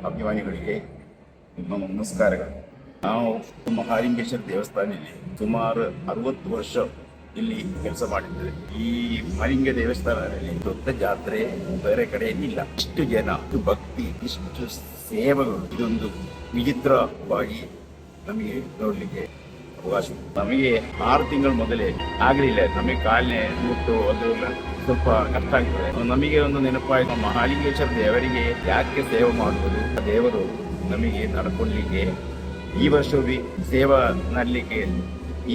ಅಭಿಮಾನಿಗಳಿಗೆ ನಮ್ಮ ನಮಸ್ಕಾರಗಳು. ನಾವು ಮಹಾಲಿಂಗೇಶ್ವರ ದೇವಸ್ಥಾನದಲ್ಲಿ ಸುಮಾರು 60 ವರ್ಷ ಇಲ್ಲಿ ಕೆಲಸ ಮಾಡಿದ್ದೇವೆ. ಈ ಮಹಾಲಿಂಗ ದೇವಸ್ಥಾನದಲ್ಲಿ ದೊಡ್ಡ ಜಾತ್ರೆ ಬೇರೆ ಕಡೆ ಇಲ್ಲ. ಇಷ್ಟು ಜನ, ಇಷ್ಟು ಭಕ್ತಿ, ಇಷ್ಟು ಸೇವೆಗಳು, ಇದೊಂದು ವಿಚಿತ್ರವಾಗಿ ನಮಗೆ ನೋಡ್ಲಿಕ್ಕೆ ಅವಕಾಶ. ನಮಗೆ 6 ತಿಂಗಳ ಮೊದಲೇ ಆಗಲಿಲ್ಲ. ನಮಗೆ ಕಾಲನೆ ಮುಟ್ಟು ಅದು ಸ್ವಲ್ಪ ಕಷ್ಟ ಆಗ್ತದೆ. ನಮಗೆ ಒಂದು ನೆನಪಾಯಿತು, ಮಹಾಲಿಂಗೇಶ್ವರ ದೇವರಿಗೆ ಯಾಕೆ ಸೇವೆ ಮಾಡುವುದು, ದೇವರು ನಮಗೆ ನಡ್ಕೊಳ್ಳಿಕ್ಕೆ ಈ ವರ್ಷವೂ ಸೇವಾ ನಡಲಿಕ್ಕೆ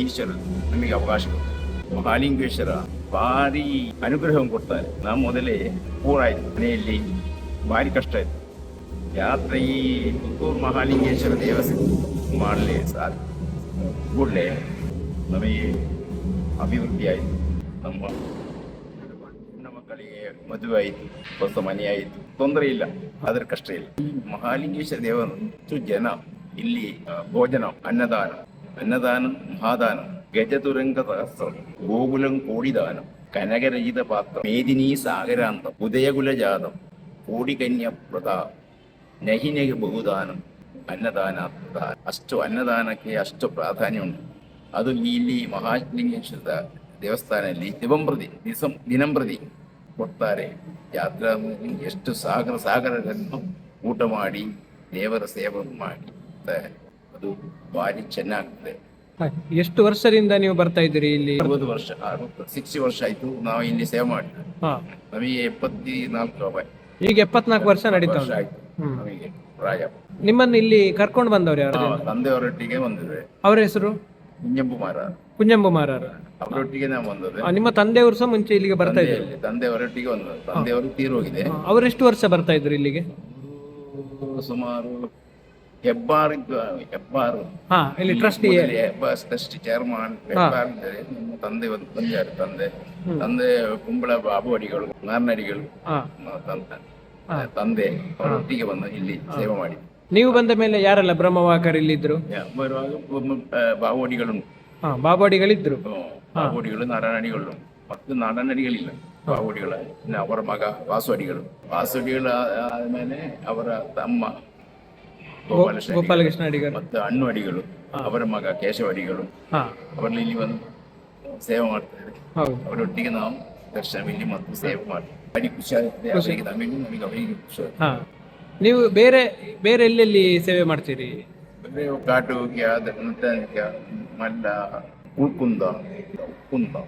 ಈಶ್ವರ ನಮಗೆ ಅವಕಾಶ. ಮಹಾಲಿಂಗೇಶ್ವರ ಭಾರಿ ಅನುಗ್ರಹ ಕೊಡ್ತಾರೆ. ನಾವು ಮೊದಲೇ ಪೂರಾಯ್ತು, ಮನೆಯಲ್ಲಿ ಭಾರಿ ಕಷ್ಟ ಆಯ್ತು. ಯಾತ್ರೆ ಈ ಪುತ್ತೂರು ಮಹಾಲಿಂಗೇಶ್ವರ ದೇವಸ್ಥಾನ ಮಾಡಲಿ ಸಾಧ್ಯ ಕೂಡಲೇ ನಮಗೆ ಅಭಿವೃದ್ಧಿ ಆಯಿತು. ನಮ್ಮ ಮಕ್ಕಳಿಗೆ ಮದುವೆ ಆಯಿತು, ಹೊಸ ಮನೆ ಆಯಿತು, ತೊಂದರೆ ಇಲ್ಲ, ಅದರ ಕಷ್ಟ ಇಲ್ಲ. ಈ ಮಹಾಲಿಂಗೇಶ್ವರ ದೇವರು ಜನ ಇಲ್ಲಿ ಭೋಜನ, ಅನ್ನದಾನ ಮಹಾದಾನ, ಗಜತುರಂಗ ಸಹಸ್ರ, ಗೋകുലം കോടിദാനം, കനകരചിത പാത്രം, മേദിനീ സാഗരാന്തം, ഉദയകുലജാതം, കോടികന്യ പ്രതാ, ನಹಿ ನಹಿ ಬಹುದಾನ, ಅನ್ನದಾನ. ಅಷ್ಟು ಅನ್ನದಾನಕ್ಕೆ ಅಷ್ಟು ಪ್ರಾಧಾನ್ಯ ಉಂಟು. ಅದು ಇಲ್ಲಿ ಮಹಾಲಿಂಗೇಶ್ವರ ದೇವಸ್ಥಾನದಲ್ಲಿ ದಿನಂಪ್ರತಿ ಕೊಡ್ತಾರೆ. ಯಾತ್ರಾ ಎಷ್ಟು ಸಾಗರಗಳನ್ನು ಊಟ ಮಾಡಿ ದೇವರ ಸೇವೆ ಮಾಡಿ ಅದು ಭಾರಿ ಚೆನ್ನಾಗ್ತದೆ. ಎಷ್ಟು ವರ್ಷದಿಂದ ನೀವು ಬರ್ತಾ ಇದ್ದೀರಿ ಇಲ್ಲಿ? 60 ವರ್ಷ, 60 ವರ್ಷ ಆಯ್ತು ನಾವು ಇಲ್ಲಿ ಸೇವೆ ಮಾಡಿದ್ವಿ. ನಮಗೆ 74 ಈಗ 74 ವರ್ಷ ನಡೀತಾ ಆಯ್ತು ನಮಗೆ ಪ್ರಾಯ. ನಿಮ್ಮನ್ನು ಇಲ್ಲಿ ಕರ್ಕೊಂಡು ಬಂದವ್ರು ಯಾರು? ತಂದೆಯವರೊಟ್ಟಿಗೆ ಬಂದಿದ್ದೆ. ಅವರ ಹೆಸರು ಕುಂಜಂಬು ಮಾರಾರ. ಅವರೊಟ್ಟಿಗೆ ನಾವು ಬಂದದ್ದು. ನಿಮ್ಮ ತಂದೆಯವರು ಸಹ ಮುಂಚೆ ಇಲ್ಲಿಗೆ ಬರ್ತಾ ಇದ್ದಾರೆ? ತಂದೆಯವರೊಟ್ಟಿಗೆ ಬಂದದ್ದು. ತಂದೆಯವರು ತೀರೋಗಿದೆ. ಅವರು ಎಷ್ಟು ವರ್ಷ ಬರ್ತಾ ಇದ್ರು ಇಲ್ಲಿಗೆ? ಸುಮಾರು ಹೆಬ್ಬಾರು ಇಲ್ಲಿ ಟ್ರಸ್ಟಿ ಚೇರ್ಮನ್ ತಂದೆ ಬಂದಿದ್ದಾರೆ. ತಂದೆ ಕುಂಬಳ ಬಾಬು ಅಡಿಗಳು, ನಾರ್ನಡಿಗಳು ತಂದೆ ಅವರೊಟ್ಟಿಗೆ ಬಂದು ಇಲ್ಲಿ ಸೇವೆ ಮಾಡಿ. ನೀವು ಬಂದ ಮೇಲೆ ಯಾರೆಲ್ಲ ಬ್ರಹ್ಮವಾಕರ್ ಇಲ್ಲಿದ್ರು? ಬಾವಡಿಗಳು, ಬಾಬಾಡಿಗಳಿದ್ರು. ಬಾವಡಿಗಳು, ನಾರಾಯಣಡಿಗಳು ಮತ್ತು ನಾರಾಯಣಡಿಗಳಿಲ್ಲ. ಬಾವಡಿಗಳ ಅವರ ಮಗ ವಾಸುವಡಿಗಳು ಆದ್ಮೇಲೆ ಅವರ ತಮ್ಮ ಗೋಪಾಲಕೃಷ್ಣ ಅಡಿಗರು ಮತ್ತು ಹಣ್ಣು ಅಡಿಗಳು, ಅವರ ಮಗ ಕೇಶವ ಅಡಿಗಳು ಅವರಲ್ಲಿ ಇಲ್ಲಿ ಒಂದು ಸೇವೆ ಮಾಡ್ತಾರೆ. ಅವರೊಟ್ಟಿಗೆ ನಾವು ದರ್ಶನವಿಲ್ಲಿ ಮತ್ತು ಸೇವೆ ಮಾಡ್ತೀವಿ. ನೀವು ಬೇರೆ ಬೇರೆ ಎಲ್ಲೆಲ್ಲಿ ಸೇವೆ ಮಾಡ್ತೀರಿ? ಕಾಟುಗೆ, ಮಲ್ಲ, ಉಳ್ಕುಂದ.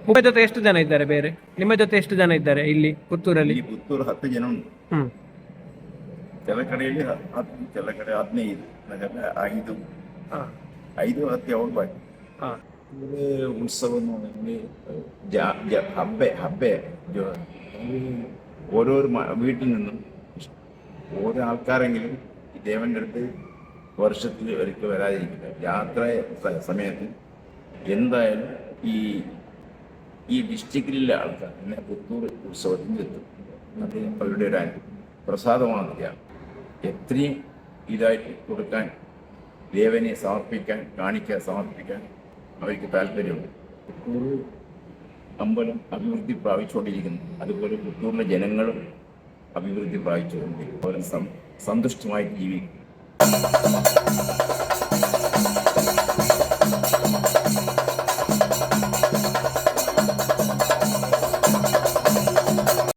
ನಿಮ್ಮ ಜೊತೆ ಎಷ್ಟು ಜನ ಇದ್ದಾರೆ? ಬೇರೆ ನಿಮ್ಮ ಜೊತೆ ಎಷ್ಟು ಜನ ಇದ್ದಾರೆ ಇಲ್ಲಿ ಪುತ್ತೂರಲ್ಲಿ? ಪುತ್ತೂರು 10 ಜನ ಉಂಟು. ಕೆಲ ಕಡೆಯಲ್ಲಿ 10, ಕೆಲ ಕಡೆ 15, 5 10 ಅವ್ರು ಬಾಕಿ. ഉത്സവം ഹബ്ബെ ഓരോ വീട്ടിൽ നിന്നും ഓരോ ആൾക്കാരെങ്കിലും ഈ ദേവന്റെ അടുത്ത് വർഷത്തിൽ ഒരിക്കൽ വരാതിരിക്കില്ല. യാത്ര സമയത്ത് എന്തായാലും ഈ ഡിസ്ട്രിക്റ്റിലെ ആൾക്കാർ പിന്നെ പുത്തൂർ ഉത്സവത്തിൽ എത്തും. അത് അവരുടെ ഒരു പ്രസാദമാണ്. എത്രയും ഇതായിട്ട് കൊടുക്കാൻ, ദേവനെ സമർപ്പിക്കാൻ, സമർപ്പിക്കാൻ അവർക്ക് താല്പര്യമുണ്ട്. പുത്തൂർ അമ്പലം അഭിവൃദ്ധി പ്രാപിച്ചുകൊണ്ടിരിക്കുന്നു. അതുപോലെ പുത്തൂരിലെ ജനങ്ങളും അഭിവൃദ്ധി പ്രാപിച്ചുകൊണ്ടിരിക്കുന്നു. അവർ സന്തുഷ്ടമായി ജീവിക്കും.